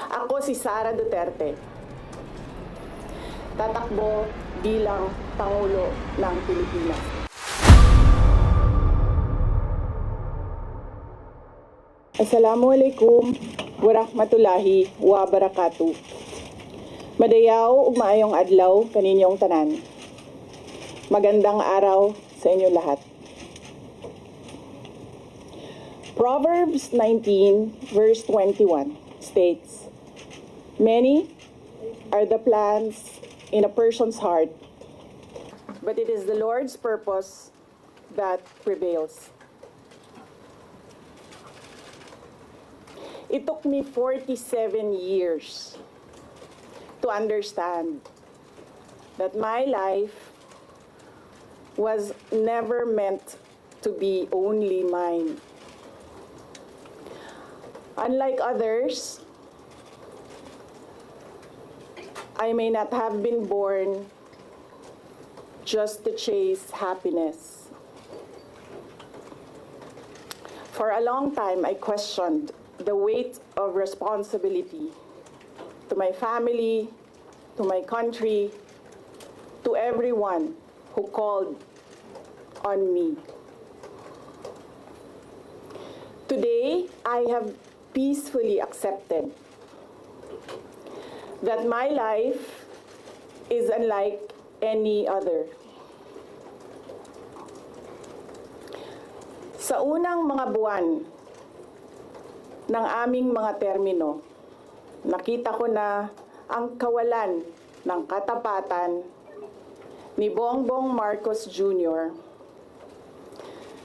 Ako si Sara Duterte. Tatakbo bilang Pangulo ng Pilipinas. Assalamualaikum warahmatullahi wabarakatuh. Madayaw ug maayong adlaw kaninyong tanan. Magandang araw sa inyo lahat. Proverbs 19 verse 21 states, "Many are the plans in a person's heart, but it is the Lord's purpose that prevails." It took me 47 years to understand that my life was never meant to be only mine. Unlike others, I may not have been born just to chase happiness. For a long time, I questioned the weight of responsibility to my family, to my country, to everyone who called on me. Today, I have peacefully accepted that my life is unlike any other. Sa unang mga buwan ng aming mga termino, nakita ko na ang kawalan ng katapatan ni Bongbong Marcos Jr.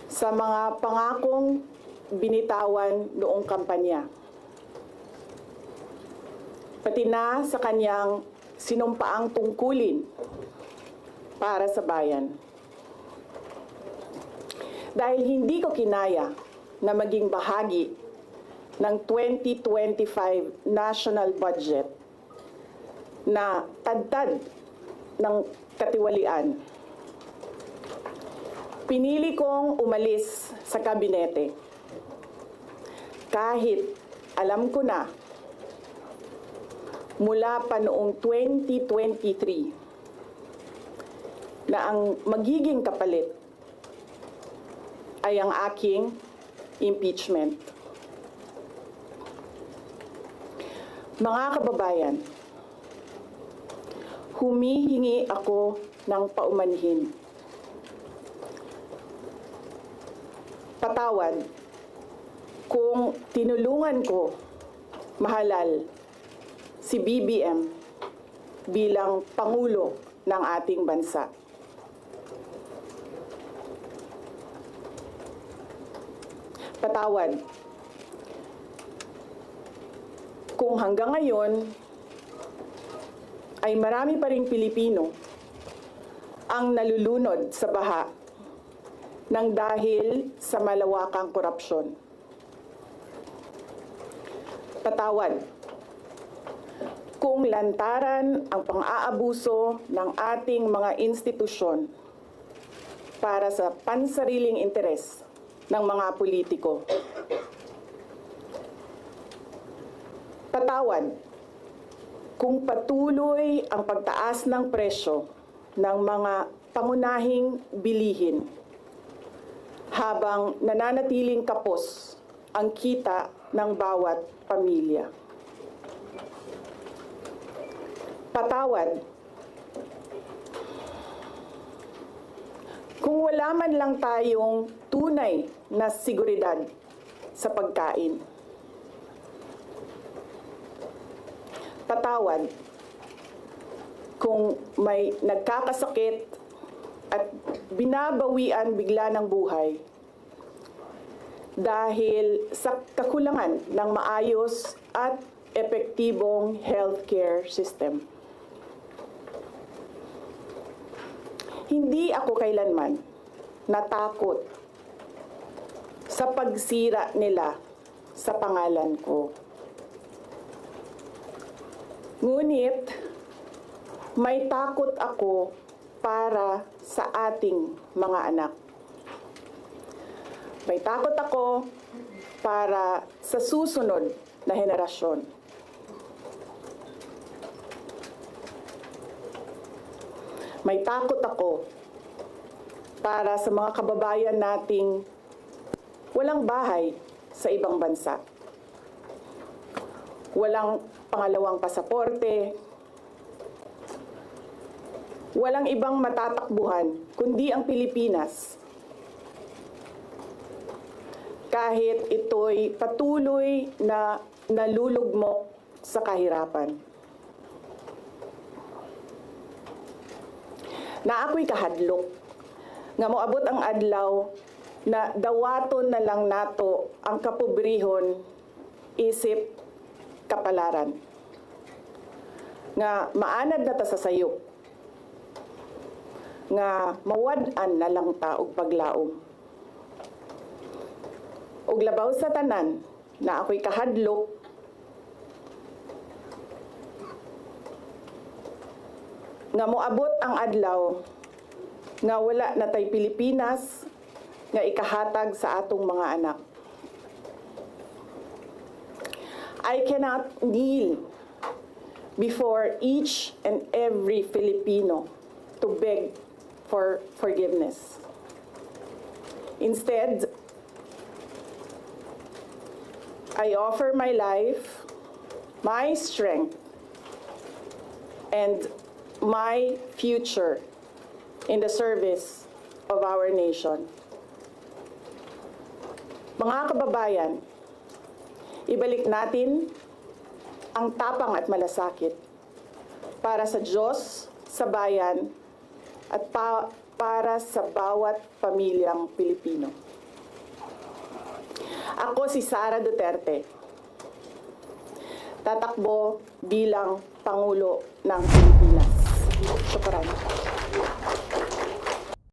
sa mga pangakong binitawan noong kampanya, pati na sa kanyang sinumpaang tungkulin para sa bayan. Dahil hindi ko kinaya na maging bahagi ng 2025 national budget na tadtad ng katiwalian, pinili kong umalis sa kabinete. Kahit alam ko na mula pa noong 2023 na ang magiging kapalit ay ang aking impeachment. Mga kababayan, humihingi ako ng paumanhin. Patawad kung tinulungan ko mahalal si BBM bilang Pangulo ng ating bansa. Patawad kung hanggang ngayon ay marami pa ring Pilipino ang nalulunod sa baha ng dahil sa malawakang korupsyon. Patawad kung lantaran ang pang-aabuso ng ating mga institusyon para sa pansariling interes ng mga politiko. Patawad kung patuloy ang pagtaas ng presyo ng mga pangunahing bilihin habang nananatiling kapos ang kita ng bawat pamilya. Patawad kung wala man lang tayong tunay na seguridad sa pagkain. Patawad kung may nagkakasakit at binabawian bigla ng buhay dahil sa kakulangan ng maayos at epektibong healthcare system. Hindi ako kailanman natakot sa pagsira nila sa pangalan ko. Ngunit, may takot ako para sa ating mga anak. May takot ako para sa susunod na henerasyon. may takot ako para sa mga kababayan nating walang bahay sa ibang bansa. Walang pangalawang pasaporte, walang ibang matatakbuhan kundi ang Pilipinas. Kahit ito'y patuloy na nalulugmok sa kahirapan. Na ako'y kahadlok, nga moabot ang adlaw na dawaton na lang nato ang kapobrihon isip kapalaran. Nga maanad na ta sa sayop, nga mawad-an na lang ta og paglaom. Og labaw sa tanan na ako'y kahadlok, nga moabot ang adlaw nga wala na tay Pilipinas nga ikahatag sa atong mga anak. I cannot kneel before each and every Filipino to beg for forgiveness. Instead, I offer my life, my strength, and my future in the service of our nation. Mga kababayan, ibalik natin ang tapang at malasakit para sa Diyos, sa bayan, at para sa bawat pamilyang Pilipino. Ako si Sara Duterte, tatakbo bilang Pangulo ng Pilipinas. Syukran.